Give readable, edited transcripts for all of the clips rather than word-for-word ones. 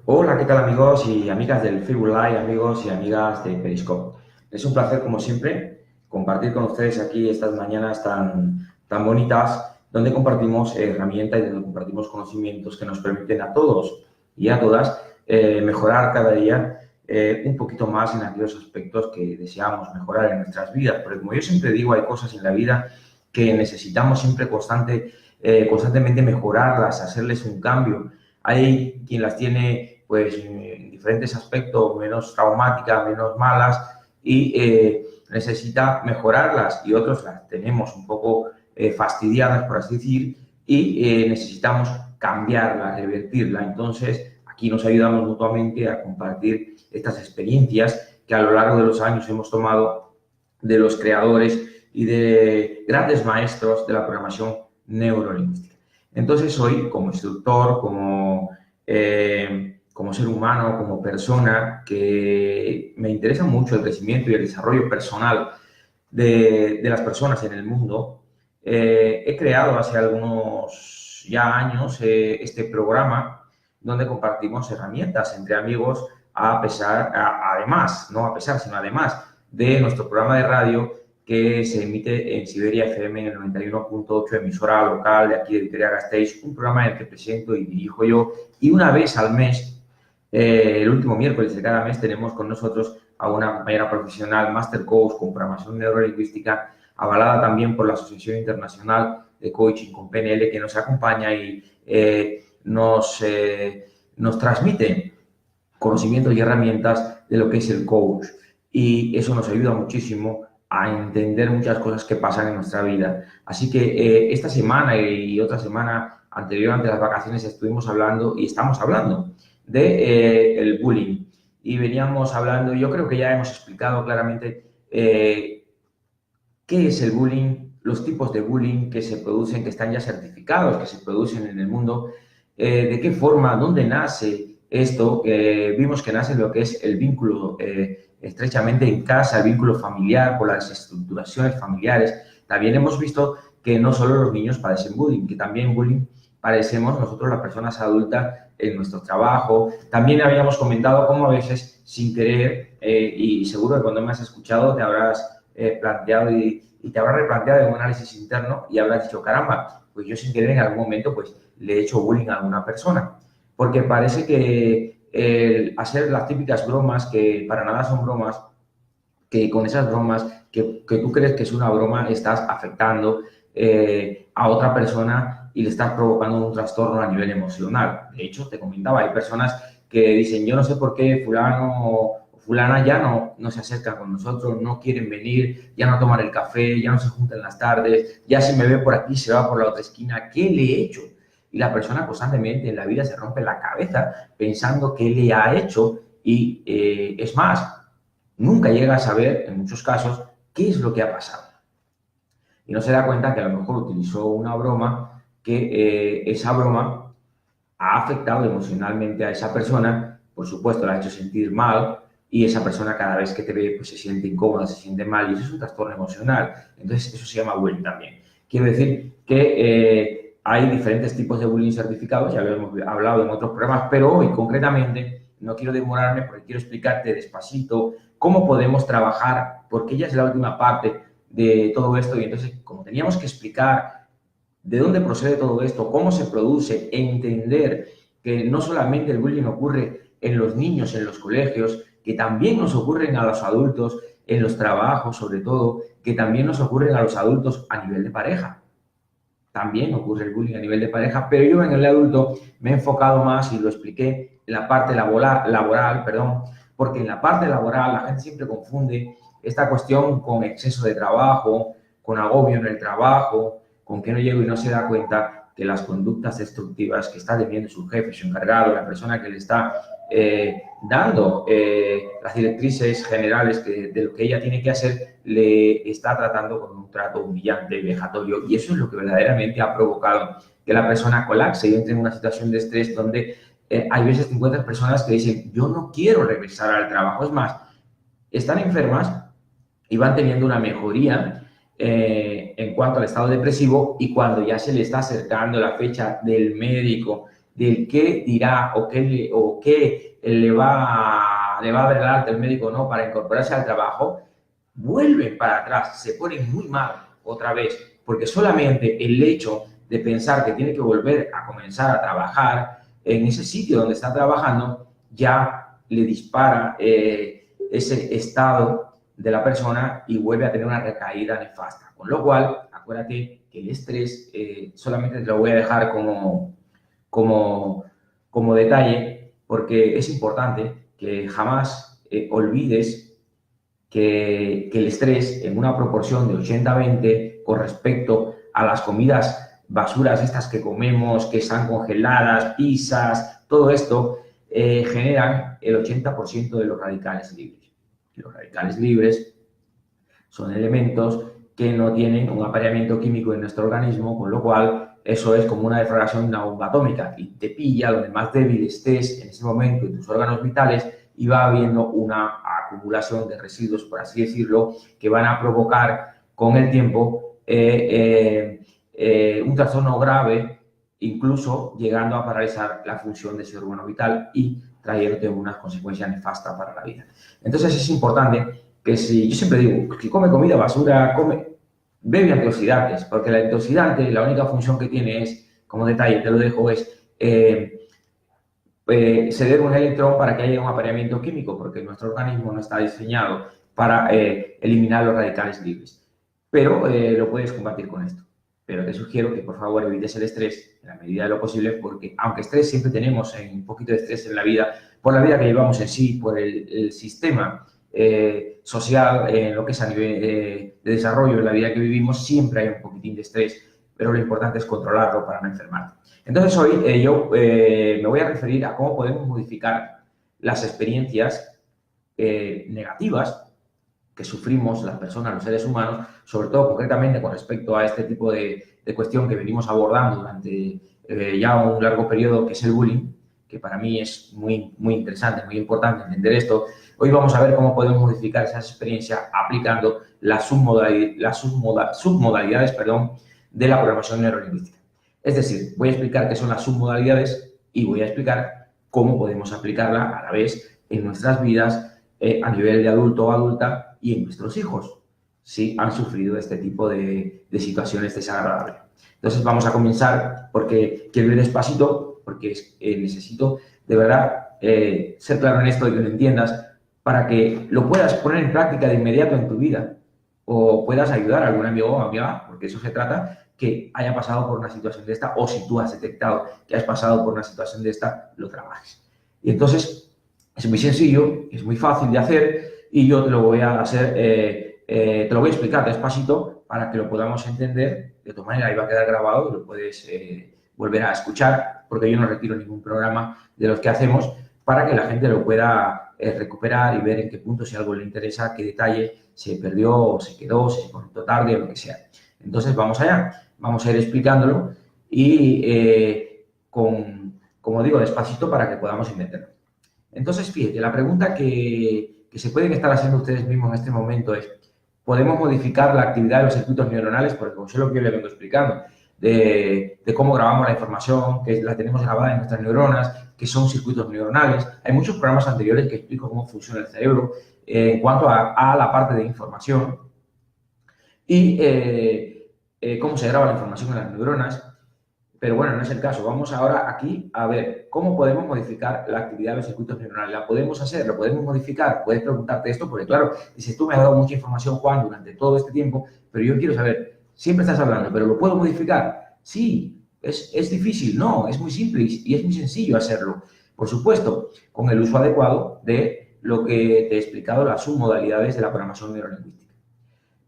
Hola, ¿qué tal amigos y amigas del Facebook Live, amigos y amigas de Periscope? Es un placer, como siempre, compartir con ustedes aquí estas mañanas tan bonitas, donde compartimos herramientas y donde compartimos conocimientos que nos permiten a todos y a todas mejorar cada día un poquito más en aquellos aspectos que deseamos mejorar en nuestras vidas. Porque como yo siempre digo, hay cosas en la vida que necesitamos siempre constantemente mejorarlas, hacerles un cambio. Hay quien las tiene pues en diferentes aspectos, menos traumáticas, menos malas, y necesita mejorarlas, y otros las tenemos un poco fastidiadas, por así decir, y necesitamos cambiarla, revertirla. Entonces, aquí nos ayudamos mutuamente a compartir estas experiencias que a lo largo de los años hemos tomado de los creadores y de grandes maestros de la programación neurolingüística. Entonces, hoy, como instructor, como ser humano, como persona, que me interesa mucho el crecimiento y el desarrollo personal de las personas en el mundo, he creado hace algunos ya años este programa donde compartimos herramientas entre amigos además, no a pesar, sino además de nuestro programa de radio que se emite en Siberia FM en el 91.8, emisora local de aquí de Vitoria-Gasteiz, un programa en el que presento y dirijo yo, y una vez al mes, el último miércoles de cada mes, tenemos con nosotros a una compañera profesional, Master Coach con programación neurolingüística, avalada también por la Asociación Internacional de Coaching con PNL, que nos acompaña y nos transmite conocimientos y herramientas de lo que es el coach. Y eso nos ayuda muchísimo a entender muchas cosas que pasan en nuestra vida. Así que esta semana y otra semana anterior, ante las vacaciones, estuvimos hablando y estamos hablando de el bullying. Y veníamos hablando, yo creo que ya hemos explicado claramente qué es el bullying, los tipos de bullying que se producen, que están ya certificados, que se producen en el mundo, de qué forma, dónde nace esto. Vimos que nace lo que es el vínculo estrechamente en casa, el vínculo familiar, por las estructuraciones familiares. También hemos visto que no solo los niños padecen bullying, que también bullying padecemos nosotros las personas adultas en nuestro trabajo. También habíamos comentado cómo a veces sin querer, y seguro que cuando me has escuchado te habrás planteado y te habrás replanteado en un análisis interno y habrás dicho, caramba, pues yo sin querer en algún momento pues le he hecho bullying a alguna persona. Porque parece que hacer las típicas bromas, que para nada son bromas, que con esas bromas que tú crees que es una broma, estás afectando a otra persona y le estás provocando un trastorno a nivel emocional. De hecho, te comentaba, hay personas que dicen, yo no sé por qué fulano o fulana ya no se acerca con nosotros, no quieren venir, ya no toman el café, ya no se juntan las tardes, ya si me ve por aquí se va por la otra esquina. ¿Qué le he hecho? Y la persona constantemente en la vida se rompe la cabeza pensando qué le ha hecho y es más, nunca llega a saber, en muchos casos, qué es lo que ha pasado. Y no se da cuenta que a lo mejor utilizó una broma, que esa broma ha afectado emocionalmente a esa persona, por supuesto la ha hecho sentir mal, y esa persona cada vez que te ve pues se siente incómoda, se siente mal, y eso es un trastorno emocional. Entonces eso se llama bullying también. Quiero decir que hay diferentes tipos de bullying certificados, ya lo hemos hablado en otros programas, pero hoy concretamente no quiero demorarme porque quiero explicarte despacito cómo podemos trabajar, porque ya es la última parte de todo esto, y entonces como teníamos que explicar de dónde procede todo esto, cómo se produce, entender que no solamente el bullying ocurre en los niños, en los colegios, que también nos ocurren a los adultos, en los trabajos sobre todo, que también nos ocurren a los adultos a nivel de pareja. También ocurre el bullying a nivel de pareja, pero yo en el adulto me he enfocado más y lo expliqué en la parte laboral, porque en la parte laboral la gente siempre confunde esta cuestión con exceso de trabajo, con agobio en el trabajo, con que no llego y no se da cuenta que las conductas destructivas que está teniendo su jefe, su encargado, la persona que le está dando las directrices generales de lo que ella tiene que hacer, le está tratando con un trato humillante, vejatorio, y eso es lo que verdaderamente ha provocado que la persona colapse y entre en una situación de estrés donde hay veces que encuentras personas que dicen, yo no quiero regresar al trabajo. Es más, están enfermas y van teniendo una mejoría en cuanto al estado depresivo, y cuando ya se le está acercando la fecha del médico del qué dirá o qué le va a regalar el médico no para incorporarse al trabajo, vuelven para atrás, se ponen muy mal otra vez, porque solamente el hecho de pensar que tiene que volver a comenzar a trabajar en ese sitio donde está trabajando ya le dispara ese estado de la persona y vuelve a tener una recaída nefasta. Con lo cual, acuérdate que el estrés solamente te lo voy a dejar como detalle, porque es importante que jamás olvides que el estrés en una proporción de 80-20 con respecto a las comidas basuras estas que comemos, que están congeladas, pizzas, todo esto, generan el 80% de los radicales libres. Y los radicales libres son elementos que no tienen un apareamiento químico en nuestro organismo, con lo cual eso es como una deflagración de una bomba atómica y te pilla donde más débil estés en ese momento en tus órganos vitales y va habiendo una acumulación de residuos, por así decirlo, que van a provocar con el tiempo un trastorno grave, incluso llegando a paralizar la función de ese órgano vital y trayéndote unas consecuencias nefastas para la vida. Entonces es importante que si, yo siempre digo, que come comida basura, bebe antioxidantes, porque el antioxidante, la única función que tiene es, como detalle, te lo dejo, es ceder un electrón para que haya un apareamiento químico, porque nuestro organismo no está diseñado para eliminar los radicales libres. Pero lo puedes combatir con esto. Pero te sugiero que por favor evites el estrés en la medida de lo posible, porque aunque estrés siempre tenemos un poquito de estrés en la vida, por la vida que llevamos en sí, por el sistema social, en lo que es a nivel de desarrollo, en la vida que vivimos, siempre hay un poquitín de estrés, pero lo importante es controlarlo para no enfermarte. Entonces hoy yo me voy a referir a cómo podemos modificar las experiencias negativas que sufrimos las personas, los seres humanos, sobre todo concretamente con respecto a este tipo de cuestión que venimos abordando durante ya un largo periodo, que es el bullying, que para mí es muy interesante, muy importante entender esto. Hoy vamos a ver cómo podemos modificar esas experiencias aplicando las submodalidades de la programación neurolingüística. Es decir, voy a explicar qué son las submodalidades y voy a explicar cómo podemos aplicarla a la vez en nuestras vidas a nivel de adulto o adulta y en nuestros hijos, si han sufrido este tipo de situaciones desagradables. Entonces vamos a comenzar porque quiero ir despacito, porque necesito de verdad ser claro en esto y que lo entiendas para que lo puedas poner en práctica de inmediato en tu vida o puedas ayudar a algún amigo o amiga, porque eso se trata, que haya pasado por una situación de esta, o si tú has detectado que has pasado por una situación de esta, lo trabajes. Y entonces es muy sencillo, es muy fácil de hacer y yo te lo voy a hacer, te lo voy a explicar despacito para que lo podamos entender. De tu manera, ahí va a quedar grabado y lo puedes volver a escuchar, porque yo no retiro ningún programa de los que hacemos para que la gente lo pueda recuperar y ver en qué punto, si algo le interesa, qué detalle se perdió o se quedó, si se conectó tarde o lo que sea. Entonces, vamos allá. Vamos a ir explicándolo y, como digo, despacito para que podamos entenderlo. Entonces, fíjate, la pregunta que se pueden estar haciendo ustedes mismos en este momento es, ¿podemos modificar la actividad de los circuitos neuronales? Porque como sé lo que yo les vengo explicando, de cómo grabamos la información, que la tenemos grabada en nuestras neuronas, que son circuitos neuronales. Hay muchos programas anteriores que explico cómo funciona el cerebro en cuanto a la parte de información y cómo se graba la información en las neuronas. Pero bueno, no es el caso. Vamos ahora aquí a ver cómo podemos modificar la actividad de los circuitos neuronales. ¿La podemos hacer? ¿Lo podemos modificar? Puedes preguntarte esto porque, claro, dices, tú me has dado mucha información, Juan, durante todo este tiempo, pero yo quiero saber, siempre estás hablando, ¿pero lo puedo modificar? Sí, es difícil, no, es muy simple y es muy sencillo hacerlo. Por supuesto, con el uso adecuado de lo que te he explicado, las submodalidades de la programación neurolingüística.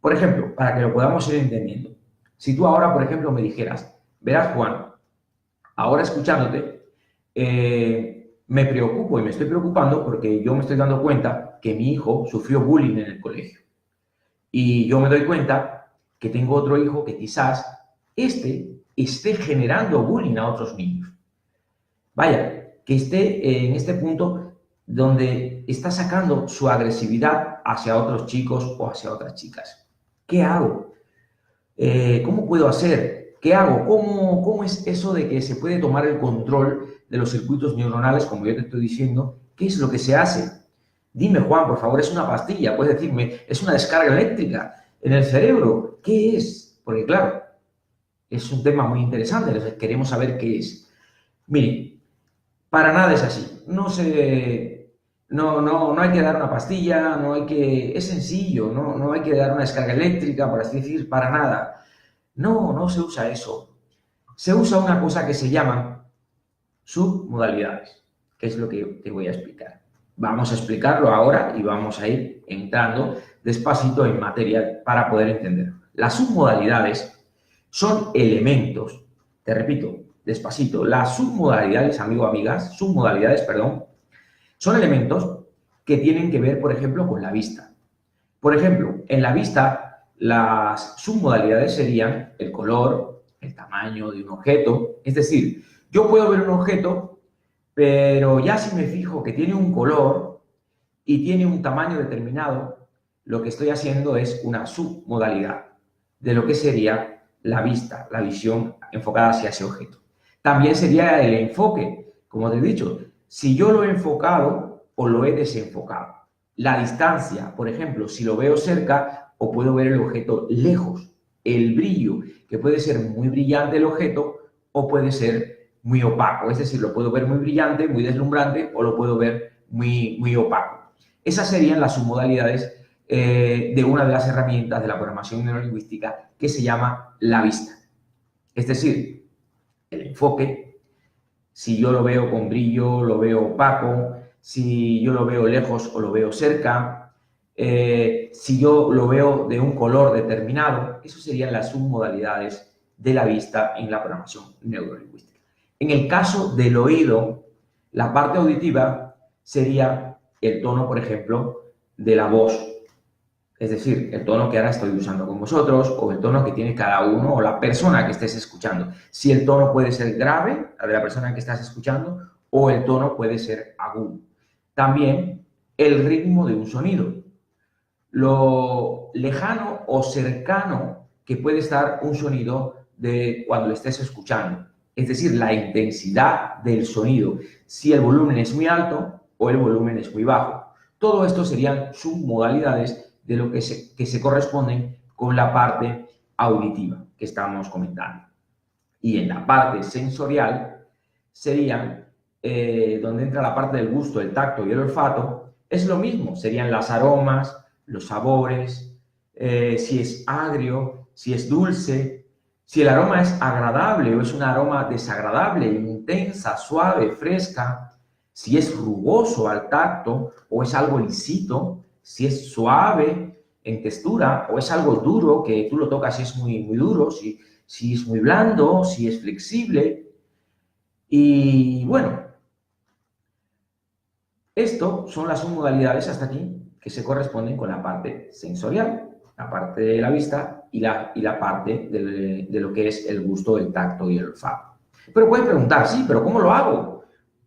Por ejemplo, para que lo podamos ir entendiendo, si tú ahora, por ejemplo, me dijeras, verás, Juan, ahora escuchándote, me preocupo y me estoy preocupando porque yo me estoy dando cuenta que mi hijo sufrió bullying en el colegio. Y yo me doy cuenta que tengo otro hijo que quizás esté generando bullying a otros niños. Vaya, que esté en este punto donde está sacando su agresividad hacia otros chicos o hacia otras chicas. ¿Qué hago? ¿Cómo puedo hacer? ¿Qué hago? ¿Cómo es eso de que se puede tomar el control de los circuitos neuronales, como yo te estoy diciendo, ¿qué es lo que se hace? Dime, Juan, por favor, es una pastilla, puedes decirme, es una descarga eléctrica en el cerebro, ¿qué es? Porque claro, es un tema muy interesante, entonces queremos saber qué es. Mire, para nada es así, no hay que dar una pastilla, es sencillo, no hay que dar una descarga eléctrica, por así decir, para nada. No se usa eso. Se usa una cosa que se llama submodalidades, que es lo que te voy a explicar. Vamos a explicarlo ahora y vamos a ir entrando despacito en materia para poder entenderlo. Las submodalidades son elementos, te repito, despacito, las submodalidades, perdón, son elementos que tienen que ver, por ejemplo, con la vista. Por ejemplo, en la vista, las submodalidades serían el color, el tamaño de un objeto. Es decir, yo puedo ver un objeto, pero ya si me fijo que tiene un color y tiene un tamaño determinado, lo que estoy haciendo es una submodalidad de lo que sería la vista, la visión enfocada hacia ese objeto. También sería el enfoque, como te he dicho, si yo lo he enfocado o lo he desenfocado. La distancia, por ejemplo, si lo veo cerca o puedo ver el objeto lejos. El brillo, que puede ser muy brillante el objeto o puede ser muy opaco. Es decir, lo puedo ver muy brillante, muy deslumbrante o lo puedo ver muy opaco. Esas serían las submodalidades de una de las herramientas de la programación neurolingüística que se llama la vista. Es decir, el enfoque, si yo lo veo con brillo, lo veo opaco, si yo lo veo lejos o lo veo cerca, si yo lo veo de un color determinado, eso serían las submodalidades de la vista en la programación neurolingüística. En el caso del oído, la parte auditiva sería el tono, por ejemplo, de la voz. Es decir, el tono que ahora estoy usando con vosotros o el tono que tiene cada uno o la persona que estés escuchando. Si el tono puede ser grave, la de la persona que estás escuchando, o el tono puede ser agudo. También el ritmo de un sonido. Lo lejano o cercano que puede estar un sonido de cuando lo estés escuchando. Es decir, la intensidad del sonido. Si el volumen es muy alto o el volumen es muy bajo. Todo esto serían submodalidades de lo que se corresponden con la parte auditiva que estamos comentando. Y en la parte sensorial serían, donde entra la parte del gusto, el tacto y el olfato, es lo mismo, serían las aromas, los sabores, si es agrio, si es dulce, si el aroma es agradable o es un aroma desagradable, intensa, suave, fresca, si es rugoso al tacto o es algo lisito, si es suave en textura o es algo duro, que tú lo tocas y es muy duro, si es muy blando, si es flexible. Y bueno, esto son las submodalidades hasta aquí que se corresponden con la parte sensorial, la parte de la vista y la parte de lo que es el gusto, el tacto y el olfato. Pero pueden preguntar, sí, pero ¿cómo lo hago?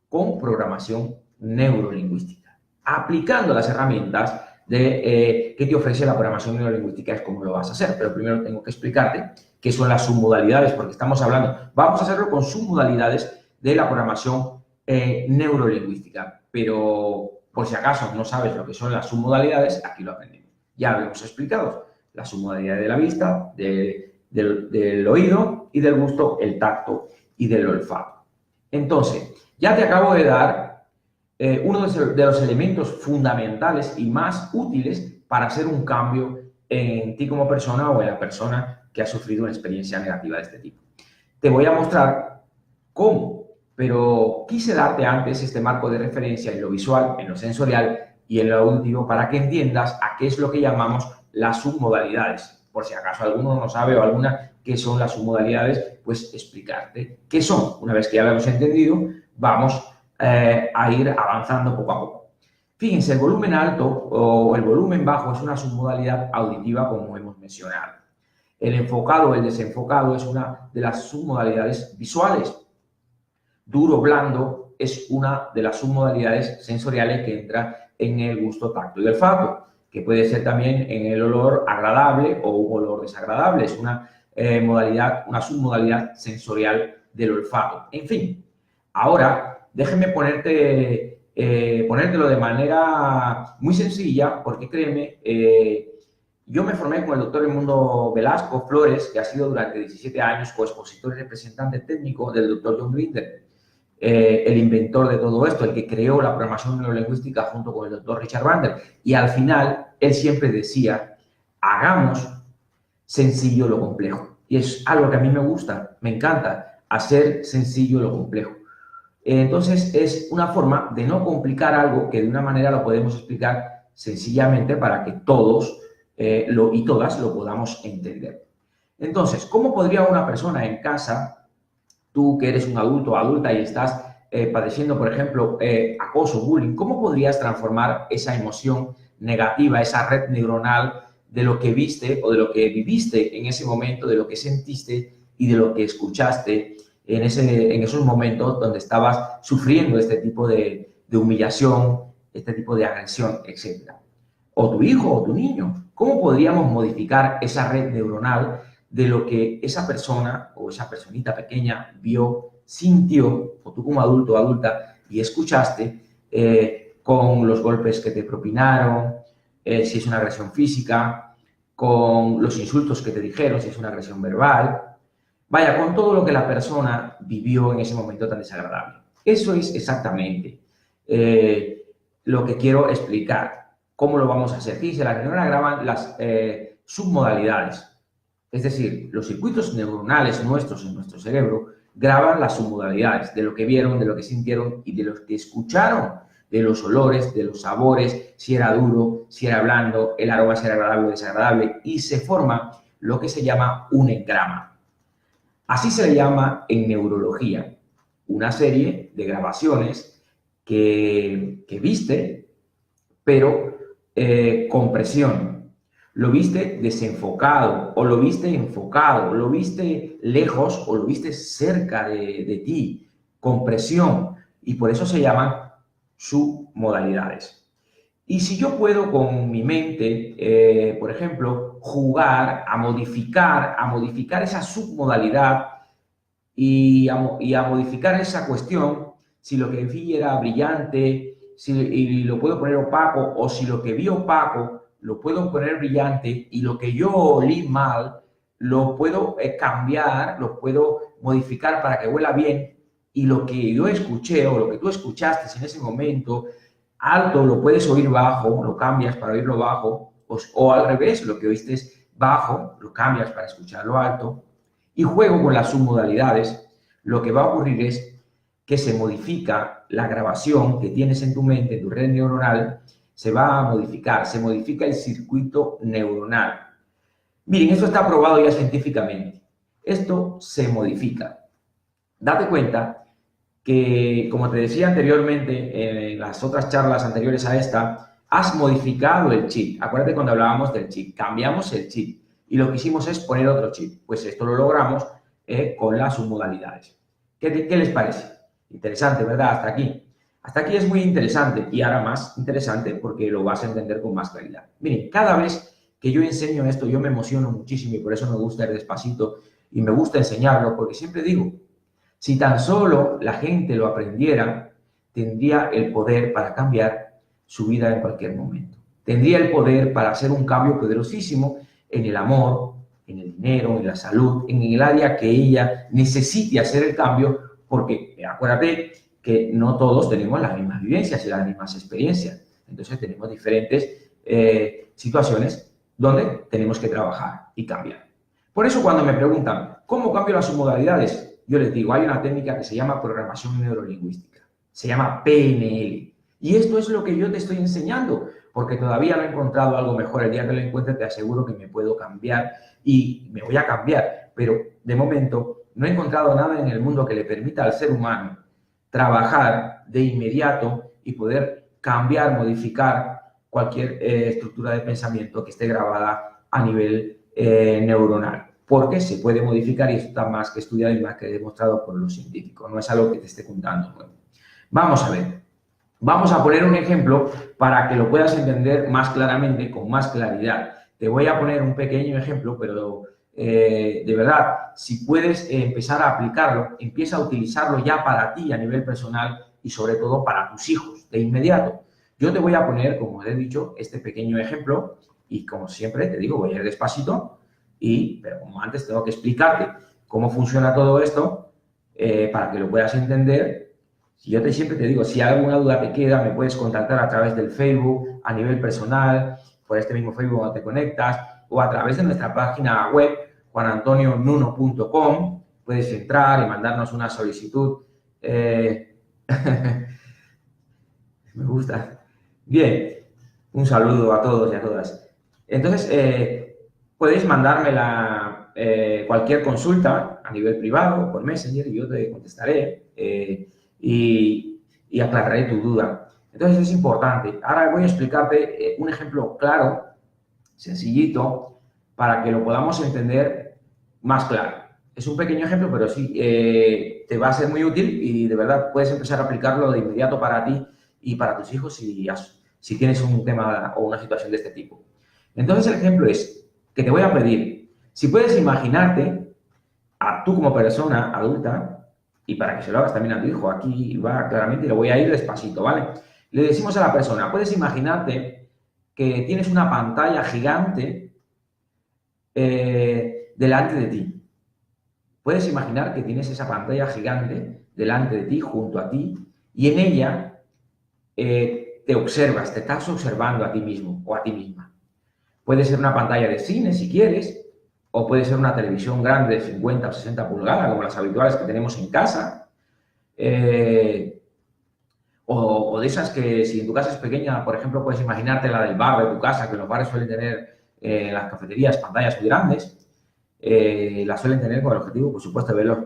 Con programación neurolingüística, aplicando las herramientas que te ofrece la programación neurolingüística, es cómo lo vas a hacer. Pero primero tengo que explicarte qué son las submodalidades, porque estamos hablando, vamos a hacerlo con submodalidades de la programación neurolingüística. Pero por si acaso no sabes lo que son las submodalidades, aquí lo aprendemos. Ya lo hemos explicado, la submodalidad de la vista, del oído y del gusto, el tacto y del olfato. Entonces, ya te acabo de dar uno de los elementos fundamentales y más útiles para hacer un cambio en ti como persona o en la persona que ha sufrido una experiencia negativa de este tipo. Te voy a mostrar cómo, pero quise darte antes este marco de referencia en lo visual, en lo sensorial y en lo auditivo para que entiendas a qué es lo que llamamos las submodalidades. Por si acaso alguno no sabe o alguna qué son las submodalidades, pues explicarte qué son. Una vez que ya lo hemos entendido, vamos a ir avanzando poco a poco. Fíjense, el volumen alto o el volumen bajo es una submodalidad auditiva, como hemos mencionado. El enfocado o el desenfocado es una de las submodalidades visuales. Duro, blando es una de las submodalidades sensoriales que entra en el gusto, tacto y olfato, que puede ser también en el olor agradable o un olor desagradable. Es una submodalidad sensorial del olfato. En fin, Ahora, déjeme ponértelo de manera muy sencilla, porque créeme, yo me formé con el doctor Edmundo Velasco Flores, que ha sido durante 17 años coexpositor y representante técnico del doctor John Grinder, el inventor de todo esto, el que creó la programación neurolingüística junto con el doctor Richard Bandler. Y al final, él siempre decía, hagamos sencillo lo complejo. Y es algo que a mí me gusta, me encanta, hacer sencillo lo complejo. Entonces, es una forma de no complicar algo que de una manera lo podemos explicar sencillamente para que todos y todas lo podamos entender. Entonces, ¿cómo podría una persona en casa, tú que eres un adulto o adulta y estás padeciendo, por ejemplo, acoso, bullying, cómo podrías transformar esa emoción negativa, esa red neuronal de lo que viste o de lo que viviste en ese momento, de lo que sentiste y de lo que escuchaste en esos momentos donde estabas sufriendo este tipo de humillación, este tipo de agresión, etc.? O tu hijo o tu niño. ¿Cómo podríamos modificar esa red neuronal de lo que esa persona o esa personita pequeña vio, sintió, o tú como adulto o adulta, y escuchaste con los golpes que te propinaron, si es una agresión física, con los insultos que te dijeron, si es una agresión verbal? Vaya, con todo lo que la persona vivió en ese momento tan desagradable. Eso es exactamente lo que quiero explicar. ¿Cómo lo vamos a hacer? Fíjense, las neuronas graban las submodalidades. Es decir, los circuitos neuronales nuestros en nuestro cerebro graban las submodalidades de lo que vieron, de lo que sintieron y de lo que escucharon, de los olores, de los sabores, si era duro, si era blando, el aroma si era agradable o desagradable, y se forma lo que se llama un engrama. Así se le llama en neurología, una serie de grabaciones que viste, pero con presión. Lo viste desenfocado, o lo viste enfocado, lo viste lejos, o lo viste cerca de ti, con presión, y por eso se llaman submodalidades. Y si yo puedo con mi mente, por ejemplo, jugar a modificar esa submodalidad y a modificar esa cuestión, si lo que vi era brillante, y lo puedo poner opaco, o si lo que vi opaco lo puedo poner brillante, y lo que yo olí mal lo puedo cambiar, lo puedo modificar para que huela bien, y lo que yo escuché o lo que tú escuchaste en ese momento alto lo puedes oír bajo, lo cambias para oírlo bajo, o al revés, lo que oíste bajo, lo cambias para escucharlo alto, y juego con las submodalidades. Lo que va a ocurrir es que se modifica la grabación que tienes en tu mente, en tu red neuronal, se va a modificar, se modifica el circuito neuronal. Miren, esto está probado ya científicamente. Esto se modifica. Date cuenta que, como te decía anteriormente, en las otras charlas anteriores a esta, has modificado el chip. Acuérdate cuando hablábamos del chip, cambiamos el chip y lo que hicimos es poner otro chip. Pues esto lo logramos con las submodalidades. ¿Qué les parece? Interesante, ¿verdad? Hasta aquí. Hasta aquí es muy interesante y ahora más interesante porque lo vas a entender con más claridad. Miren, cada vez que yo enseño esto, yo me emociono muchísimo y por eso me gusta ir despacito y me gusta enseñarlo porque siempre digo, si tan solo la gente lo aprendiera, tendría el poder para cambiar su vida en cualquier momento. Tendría el poder para hacer un cambio poderosísimo en el amor, en el dinero, en la salud, en el área que ella necesite hacer el cambio, porque acuérdate que no todos tenemos las mismas vivencias y las mismas experiencias. Entonces tenemos diferentes situaciones donde tenemos que trabajar y cambiar. Por eso cuando me preguntan, ¿cómo cambio las submodalidades? Yo les digo, hay una técnica que se llama programación neurolingüística, se llama PNL. Y esto es lo que yo te estoy enseñando, porque todavía no he encontrado algo mejor. El día que lo encuentre te aseguro que me puedo cambiar y me voy a cambiar. Pero de momento no he encontrado nada en el mundo que le permita al ser humano trabajar de inmediato y poder cambiar, modificar cualquier estructura de pensamiento que esté grabada a nivel neuronal. Porque se puede modificar y esto está más que estudiado y más que demostrado por los científicos. No es algo que te esté contando. Bueno, vamos a ver. Vamos a poner un ejemplo para que lo puedas entender más claramente, con más claridad. Te voy a poner un pequeño ejemplo, pero de verdad, si puedes empezar a aplicarlo, empieza a utilizarlo ya para ti a nivel personal y sobre todo para tus hijos de inmediato. Yo te voy a poner, como he dicho, este pequeño ejemplo y como siempre te digo, voy a ir despacito, pero como antes tengo que explicarte cómo funciona todo esto para que lo puedas entender. Siempre te digo, si alguna duda te queda, me puedes contactar a través del Facebook, a nivel personal, por este mismo Facebook donde te conectas, o a través de nuestra página web, juanantonionuno.com. Puedes entrar y mandarnos una solicitud. Me gusta. Bien, un saludo a todos y a todas. Entonces, podéis mandarme cualquier consulta a nivel privado, por Messenger, y yo te contestaré y aclararé tu duda. Entonces, es importante. Ahora voy a explicarte un ejemplo claro, sencillito, para que lo podamos entender más claro. Es un pequeño ejemplo, pero sí te va a ser muy útil y de verdad puedes empezar a aplicarlo de inmediato para ti y para tus hijos si tienes un tema o una situación de este tipo. Entonces, el ejemplo es que te voy a pedir, si puedes imaginarte a tú como persona adulta, y para que se lo hagas también a tu hijo, aquí va claramente y lo voy a ir despacito, ¿vale? Le decimos a la persona, puedes imaginarte que tienes una pantalla gigante delante de ti. Puedes imaginar que tienes esa pantalla gigante delante de ti, junto a ti, y en ella te observas, te estás observando a ti mismo o a ti misma. Puede ser una pantalla de cine, si quieres, o puede ser una televisión grande de 50 o 60 pulgadas, como las habituales que tenemos en casa, o de esas que, si en tu casa es pequeña, por ejemplo, puedes imaginarte la del bar de tu casa, que los bares suelen tener las cafeterías pantallas muy grandes. Las suelen tener con el objetivo, por supuesto, de ver los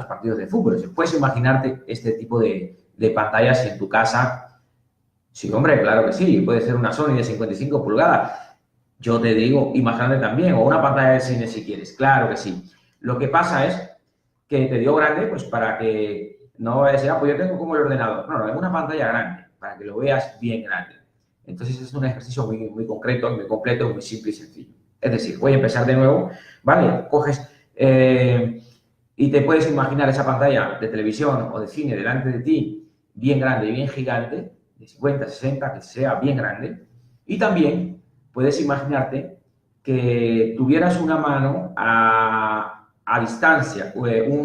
partidos de fútbol. Puedes imaginarte este tipo de pantallas en tu casa. Sí, hombre, claro que sí. Puede ser una Sony de 55 pulgadas. Yo te digo, imagínate también, o una pantalla de cine si quieres. Claro que sí. Lo que pasa es que te digo grande, pues para que no vayas a decir, pues yo tengo como el ordenador. No, es una pantalla grande, para que lo veas bien grande. Entonces es un ejercicio muy concreto, muy completo, muy simple y sencillo. Es decir, voy a empezar de nuevo, ¿vale? Coges y te puedes imaginar esa pantalla de televisión o de cine delante de ti, bien grande, bien gigante, de 50, 60, que sea bien grande. Y también puedes imaginarte que tuvieras una mano a distancia, un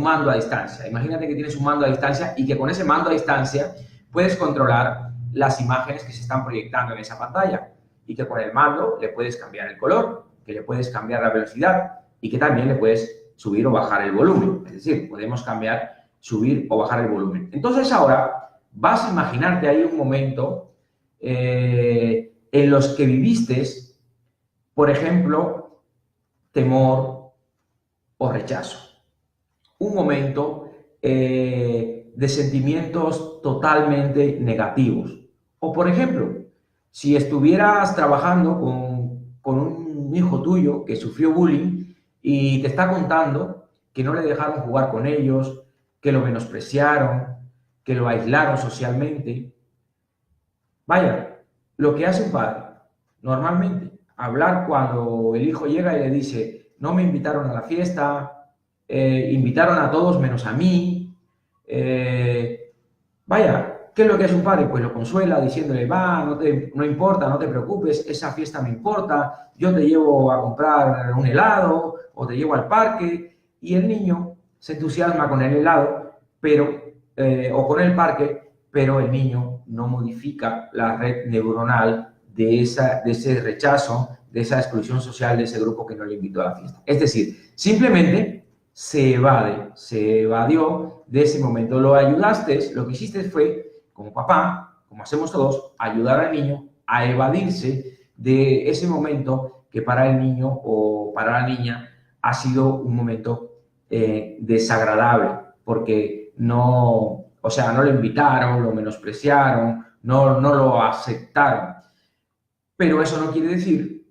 mando a distancia. Imagínate que tienes un mando a distancia y que con ese mando a distancia puedes controlar las imágenes que se están proyectando en esa pantalla y que con el mando le puedes cambiar el color, que le puedes cambiar la velocidad y que también le puedes subir o bajar el volumen. Es decir, podemos cambiar, subir o bajar el volumen. Entonces ahora vas a imaginarte ahí un momento en los que viviste, por ejemplo, temor o rechazo. Un momento de sentimientos totalmente negativos. O, por ejemplo, si estuvieras trabajando con un hijo tuyo que sufrió bullying y te está contando que no le dejaron jugar con ellos, que lo menospreciaron, que lo aislaron socialmente. Vaya, lo que hace un padre, normalmente, hablar cuando el hijo llega y le dice, no me invitaron a la fiesta, invitaron a todos menos a mí. Vaya, ¿qué es lo que hace un padre? Pues lo consuela diciéndole, no importa, no te preocupes, esa fiesta me importa, yo te llevo a comprar un helado o te llevo al parque, y el niño se entusiasma con el helado o con el parque, pero el niño no modifica la red neuronal de ese rechazo, de esa exclusión social de ese grupo que no le invitó a la fiesta. Es decir, simplemente se evadió de ese momento. Lo ayudaste, lo que hiciste fue, como papá, como hacemos todos, ayudar al niño a evadirse de ese momento que para el niño o para la niña ha sido un momento desagradable, porque no lo invitaron, lo menospreciaron, no lo aceptaron. Pero eso no quiere decir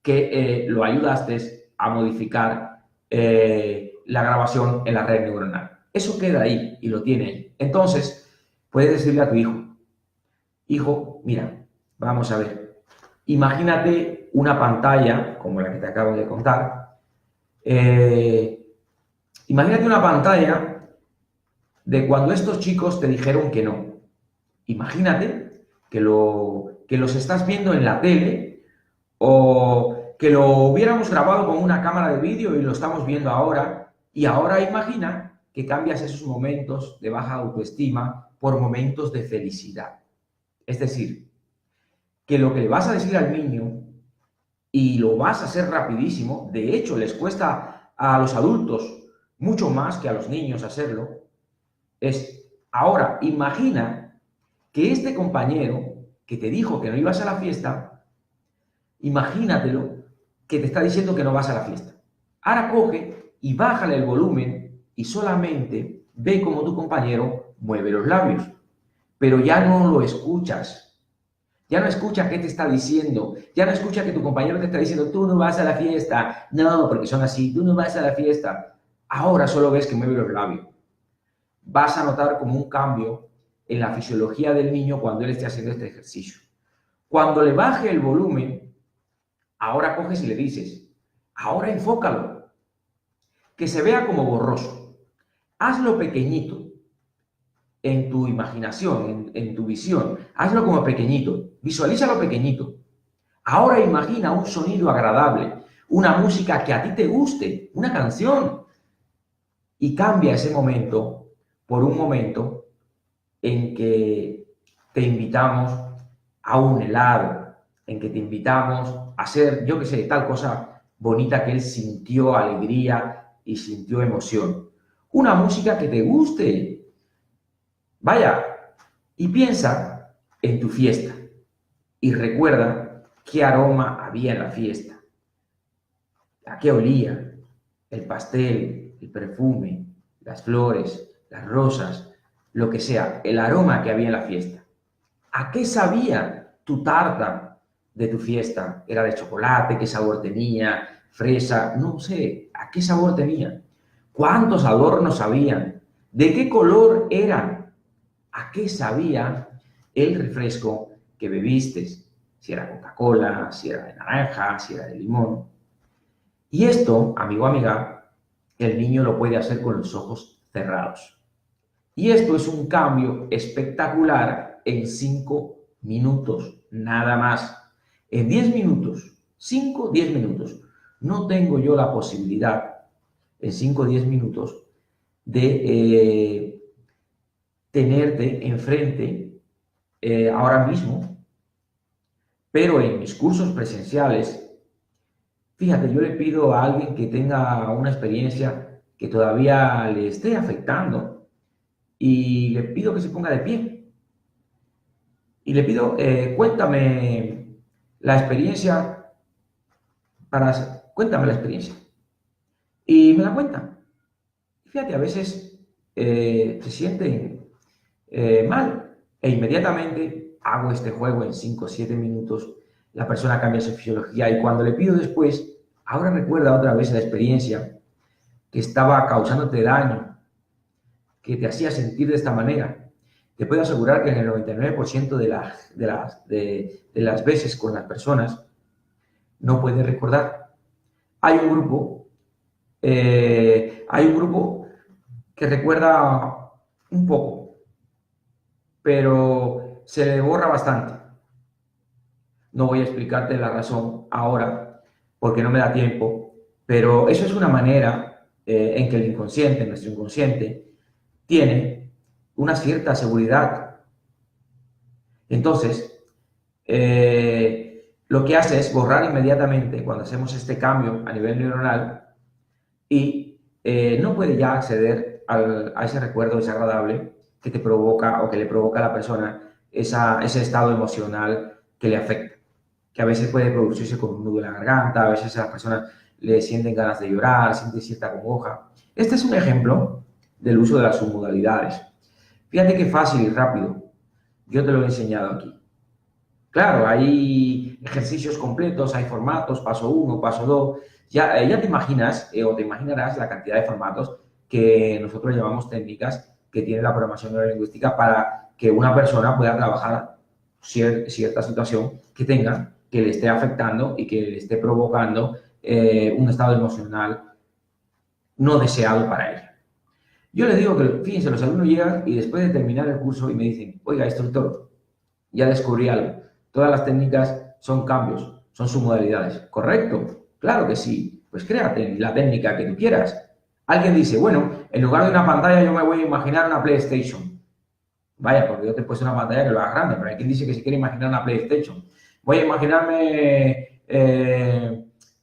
que lo ayudaste a modificar la grabación en la red neuronal. Eso queda ahí y lo tiene ahí. Entonces, puedes decirle a tu hijo, mira, vamos a ver, Imagínate una pantalla, como la que te acabo de contar. Imagínate una pantalla de cuando estos chicos te dijeron que no. Imagínate que los estás viendo en la tele o que lo hubiéramos grabado con una cámara de vídeo y lo estamos viendo ahora. Y ahora imagina que cambias esos momentos de baja autoestima por momentos de felicidad. Es decir, que lo que le vas a decir al niño, y lo vas a hacer rapidísimo, de hecho les cuesta a los adultos mucho más que a los niños hacerlo, es, ahora imagina que este compañero que te dijo que no ibas a la fiesta, imagínatelo que te está diciendo que no vas a la fiesta. Ahora coge y bájale el volumen y solamente ve cómo tu compañero mueve los labios, pero ya no lo escuchas. Ya no escucha qué te está diciendo, ya no escucha que tu compañero te está diciendo, tú no vas a la fiesta, no, porque son así, tú no vas a la fiesta. Ahora solo ves que mueve los labios. Vas a notar como un cambio en la fisiología del niño cuando él esté haciendo este ejercicio. Cuando le baje el volumen, ahora coges y le dices, ahora enfócalo, que se vea como borroso. Hazlo pequeñito en tu imaginación, en tu visión. Hazlo como pequeñito. Visualízalo pequeñito. Ahora imagina un sonido agradable, una música que a ti te guste, una canción. Y cambia ese momento por un momento en que te invitamos a un helado, en que te invitamos a hacer, yo qué sé, tal cosa bonita que él sintió alegría y sintió emoción. Una música que te guste. Vaya, y piensa en tu fiesta y recuerda qué aroma había en la fiesta, a qué olía, el pastel, el perfume, las flores, las rosas, lo que sea, el aroma que había en la fiesta. ¿A qué sabía tu tarta de tu fiesta? ¿Era de chocolate? ¿Qué sabor tenía? ¿Fresa? No sé, ¿a qué sabor tenía? ¿Cuántos adornos habían? ¿De qué color eran? ¿A qué sabía el refresco que bebiste? Si era Coca-Cola, si era de naranja, si era de limón. Y esto, amigo o amiga, el niño lo puede hacer con los ojos cerrados. Y esto es un cambio espectacular en 5 minutos, nada más. En 10 minutos, 5, 10 minutos. No tengo yo la posibilidad en 5 o 10 minutos de tenerte enfrente ahora mismo, pero en mis cursos presenciales, fíjate, yo le pido a alguien que tenga una experiencia que todavía le esté afectando y le pido que se ponga de pie y le pido, cuéntame la experiencia, cuéntame la experiencia. Y me la cuentan. Fíjate, a veces se sienten mal e inmediatamente hago este juego en 5 o 7 minutos, la persona cambia su fisiología y cuando le pido después, ahora recuerda otra vez la experiencia que estaba causándote daño, que te hacía sentir de esta manera. Te puedo asegurar que en el 99% de las veces con las personas no puedes recordar. Hay un grupo que recuerda un poco, pero se le borra bastante. No voy a explicarte la razón ahora porque no me da tiempo, pero eso es una manera en que el inconsciente, nuestro inconsciente, tiene una cierta seguridad. Entonces, lo que hace es borrar inmediatamente cuando hacemos este cambio a nivel neuronal y no puede ya acceder a ese recuerdo desagradable que te provoca o que le provoca a la persona ese estado emocional que le afecta, que a veces puede producirse con un nudo en la garganta, a veces a las personas le sienten ganas de llorar, sienten cierta congoja. Este es un ejemplo del uso de las submodalidades. Fíjate qué fácil y rápido. Yo te lo he enseñado aquí. Claro, hay ejercicios completos, hay formatos, paso 1, paso 2. Ya te imaginas o te imaginarás la cantidad de formatos que nosotros llamamos técnicas que tiene la programación neurolingüística para que una persona pueda trabajar cierta situación que tenga que le esté afectando y que le esté provocando un estado emocional no deseado para ella. Yo les digo que, fíjense, los alumnos llegan y después de terminar el curso y me dicen, oiga, instructor, ya descubrí algo. Todas las técnicas son cambios, son submodalidades. ¿Correcto? Claro que sí. Pues créate la técnica que tú quieras. Alguien dice, bueno, en lugar de una pantalla yo me voy a imaginar una PlayStation. Vaya, porque yo te he puesto una pantalla que lo haga grande, pero hay quien dice que se quiere imaginar una PlayStation. Voy a imaginarme,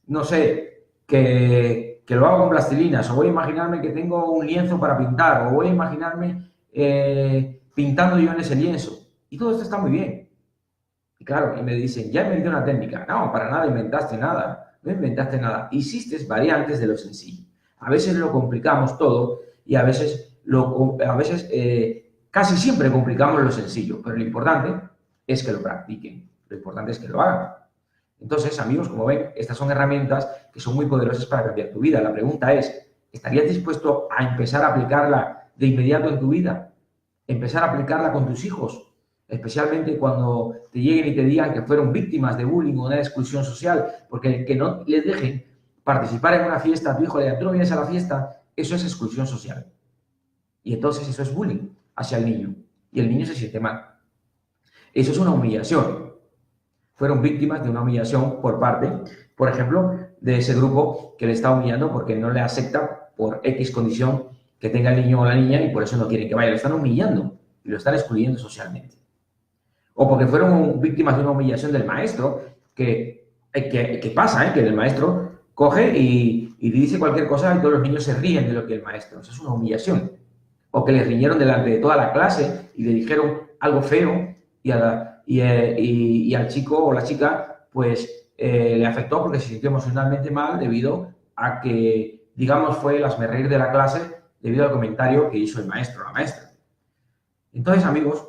no sé, que lo hago con plastilinas, o voy a imaginarme que tengo un lienzo para pintar, o voy a imaginarme pintando yo en ese lienzo. Y todo esto está muy bien. Y claro, y me dicen, ya inventé una técnica. No, para nada inventaste nada. No inventaste nada. Hiciste variantes de lo sencillo. A veces lo complicamos todo y a veces casi siempre complicamos lo sencillo. Pero lo importante es que lo practiquen. Lo importante es que lo hagan. Entonces, amigos, como ven, estas son herramientas que son muy poderosas para cambiar tu vida. La pregunta es, ¿estarías dispuesto a empezar a aplicarla de inmediato en tu vida? Empezar a aplicarla con tus hijos, especialmente cuando te lleguen y te digan que fueron víctimas de bullying o de exclusión social, porque el que no les dejen participar en una fiesta a tu hijo, le digan, tú no vienes a la fiesta, eso es exclusión social. Y entonces eso es bullying hacia el niño, y el niño se siente mal. Eso es una humillación. Fueron víctimas de una humillación por parte, por ejemplo, de ese grupo que le está humillando porque no le acepta por X condición que tenga el niño o la niña y por eso no quieren que vaya. Lo están humillando y lo están excluyendo socialmente. O porque fueron víctimas de una humillación del maestro, que pasa, que el maestro coge y dice cualquier cosa y todos los niños se ríen de lo que el maestro. Eso es una humillación. O que le riñeron delante de toda la clase y le dijeron algo feo y al chico o la chica, pues, le afectó porque se sintió emocionalmente mal debido a que, digamos, fue el hazmerreír de la clase debido al comentario que hizo el maestro o la maestra. Entonces, amigos,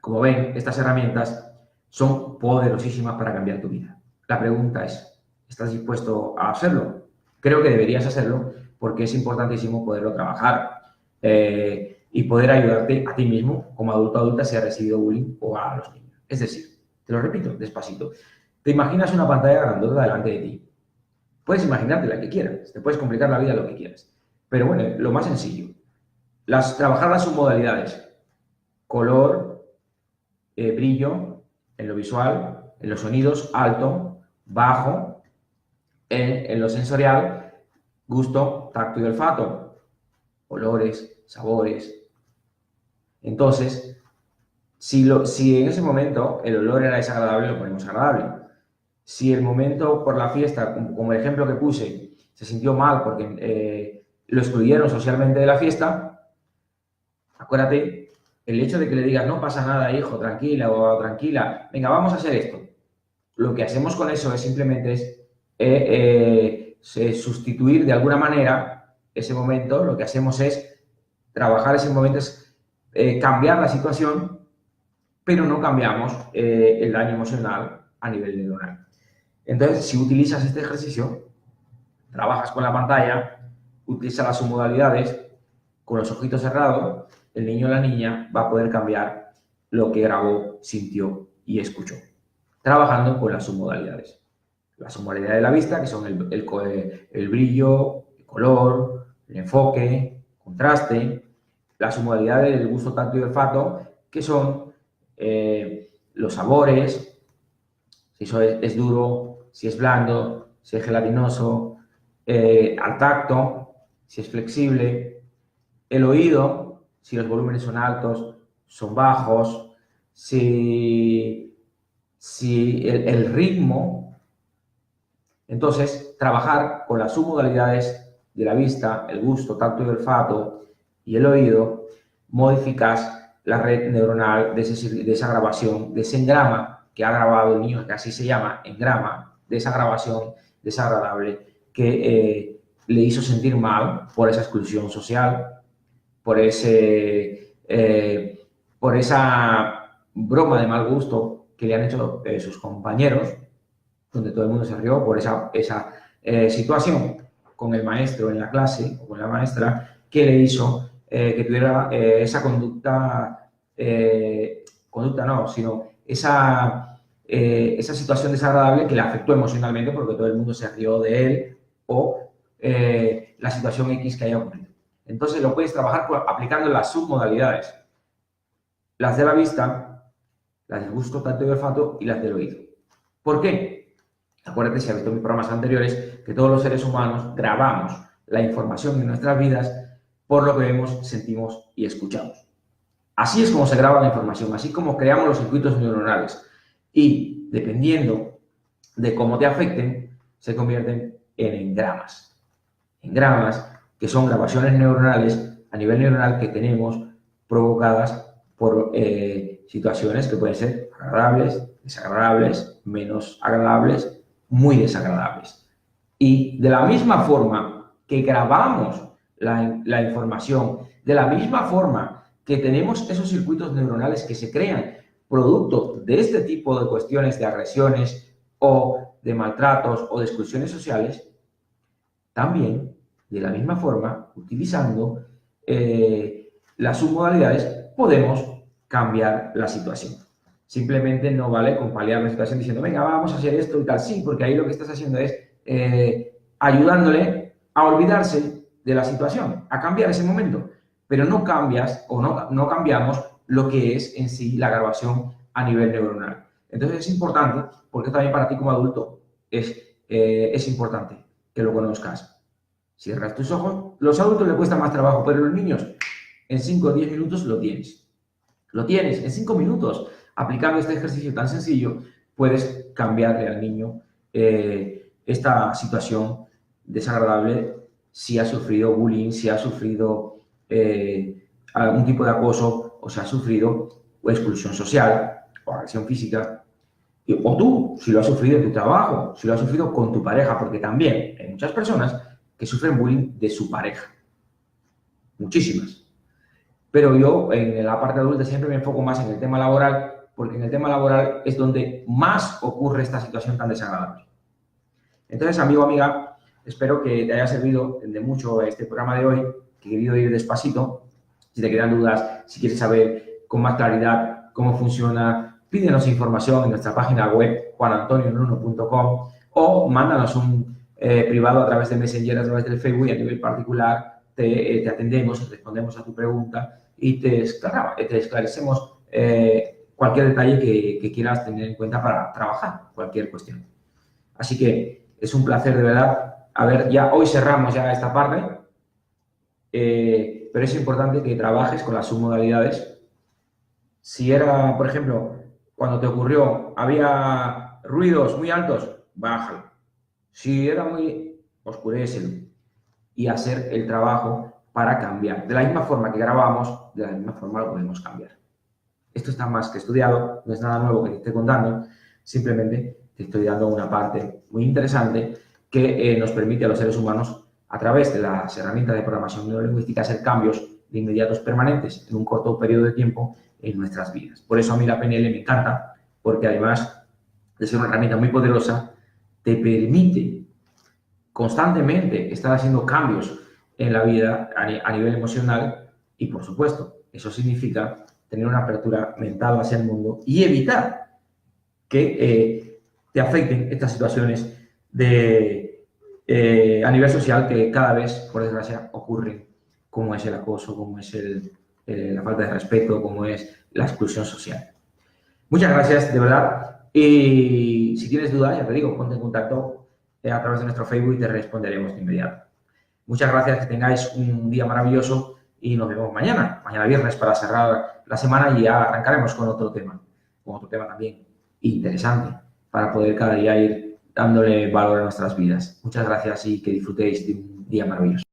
como ven, estas herramientas son poderosísimas para cambiar tu vida. La pregunta es, ¿estás dispuesto a hacerlo? Creo que deberías hacerlo porque es importantísimo poderlo trabajar y poder ayudarte a ti mismo, como adulto o adulta, si has recibido bullying o a los niños. Es decir, te lo repito despacito, te imaginas una pantalla grandota delante de ti. Puedes imaginarte la que quieras, te puedes complicar la vida lo que quieras. Pero bueno, lo más sencillo, trabajar las submodalidades, color, brillo, en lo visual, en los sonidos, alto, bajo, en lo sensorial, gusto, tacto y olfato, olores, sabores. Entonces, si en ese momento el olor era desagradable, lo ponemos agradable. Si el momento por la fiesta, como el ejemplo que puse, se sintió mal porque lo excluyeron socialmente de la fiesta, acuérdate, el hecho de que le digas, no pasa nada, hijo, tranquila o tranquila, venga, vamos a hacer esto. Lo que hacemos con eso es simplemente sustituir de alguna manera ese momento. Lo que hacemos es trabajar ese momento, es cambiar la situación, pero no cambiamos el daño emocional a nivel neuronal. Entonces, si utilizas este ejercicio, trabajas con la pantalla, utilizas las submodalidades, con los ojitos cerrados, el niño o la niña va a poder cambiar lo que grabó, sintió y escuchó, trabajando con las submodalidades. La submodalidad de la vista, que son el brillo, el color, el enfoque, contraste. La submodalidad del gusto, tacto y olfato, que son los sabores, si eso es duro, si es blando, si es gelatinoso, al tacto, si es flexible, el oído, si los volúmenes son altos, son bajos, si el ritmo. Entonces, trabajar con las submodalidades de la vista, el gusto, tacto y olfato y el oído, modificas la red neuronal de esa grabación, de ese engrama que ha grabado el niño, que así se llama, engrama, de esa grabación desagradable que le hizo sentir mal por esa exclusión social, por esa broma de mal gusto que le han hecho sus compañeros, donde todo el mundo se rió por esa situación con el maestro en la clase o con la maestra que le hizo que tuviera esa conducta no, sino esa esa situación desagradable que le afectó emocionalmente porque todo el mundo se rió de él o la situación X que haya ocurrido. Entonces lo puedes trabajar aplicando las submodalidades, las de la vista, las del gusto, tacto y olfato y las del oído. ¿Por qué? Acuérdate, si has visto mis programas anteriores, que todos los seres humanos grabamos la información de nuestras vidas por lo que vemos, sentimos y escuchamos. Así es como se graba la información, así como creamos los circuitos neuronales. Y dependiendo de cómo te afecten, se convierten en engramas. Engramas que son grabaciones neuronales a nivel neuronal que tenemos provocadas por situaciones que pueden ser agradables, desagradables, menos agradables, muy desagradables. Y de la misma forma que grabamos la información, de la misma forma que tenemos esos circuitos neuronales que se crean producto de este tipo de cuestiones de agresiones o de maltratos o de exclusiones sociales, también, de la misma forma, utilizando las submodalidades, podemos cambiar la situación. Simplemente no vale con paliar la situación diciendo, venga, vamos a hacer esto y tal. Sí, porque ahí lo que estás haciendo es ayudándole a olvidarse de la situación, a cambiar ese momento. Pero no cambias o no cambiamos lo que es en sí la grabación a nivel neuronal. Entonces es importante, porque también para ti como adulto es importante que lo conozcas. Cierras tus ojos. Los adultos les cuesta más trabajo, pero los niños en 5 o 10 minutos lo tienes. Lo tienes en 5 minutos. Aplicando este ejercicio tan sencillo, puedes cambiarle al niño esta situación desagradable si ha sufrido bullying, si ha sufrido algún tipo de acoso o si ha sufrido exclusión social o agresión física. O tú, si lo has sufrido en tu trabajo, si lo has sufrido con tu pareja, porque también hay muchas personas que sufren bullying de su pareja. Muchísimas. Pero yo en la parte adulta siempre me enfoco más en el tema laboral, porque en el tema laboral es donde más ocurre esta situación tan desagradable. Entonces, amigo, amiga, espero que te haya servido de mucho este programa de hoy, que he querido ir despacito. Si te quedan dudas, si quieres saber con más claridad cómo funciona, pídenos información en nuestra página web juanantonionuno.com o mándanos un privado a través de Messenger, a través del Facebook y a nivel particular te atendemos, respondemos a tu pregunta y te esclarecemos cualquier detalle que quieras tener en cuenta para trabajar cualquier cuestión. Así que es un placer de verdad. A ver, ya hoy cerramos ya esta parte, pero es importante que trabajes con las submodalidades. Si era, por ejemplo, cuando te ocurrió, había ruidos muy altos, bájalo. Si era muy, oscurécelo y hacer el trabajo para cambiar. De la misma forma que grabamos, de la misma forma lo podemos cambiar. Esto está más que estudiado, no es nada nuevo que te esté contando, simplemente te estoy dando una parte muy interesante que nos permite a los seres humanos, a través de las herramientas de programación neurolingüística, hacer cambios de inmediatos permanentes en un corto periodo de tiempo en nuestras vidas. Por eso a mí la PNL me encanta, porque además de ser una herramienta muy poderosa, te permite constantemente estar haciendo cambios en la vida a nivel emocional y, por supuesto, eso significa tener una apertura mental hacia el mundo y evitar que te afecten estas situaciones a nivel social que cada vez, por desgracia, ocurren, como es el acoso, como es la falta de respeto, como es la exclusión social. Muchas gracias, de verdad. Y si tienes dudas, ya te digo, ponte en contacto a través de nuestro Facebook y te responderemos de inmediato. Muchas gracias, que tengáis un día maravilloso y nos vemos mañana viernes, para cerrar la semana y ya arrancaremos con otro tema también interesante para poder cada día ir dándole valor a nuestras vidas. Muchas gracias y que disfrutéis de un día maravilloso.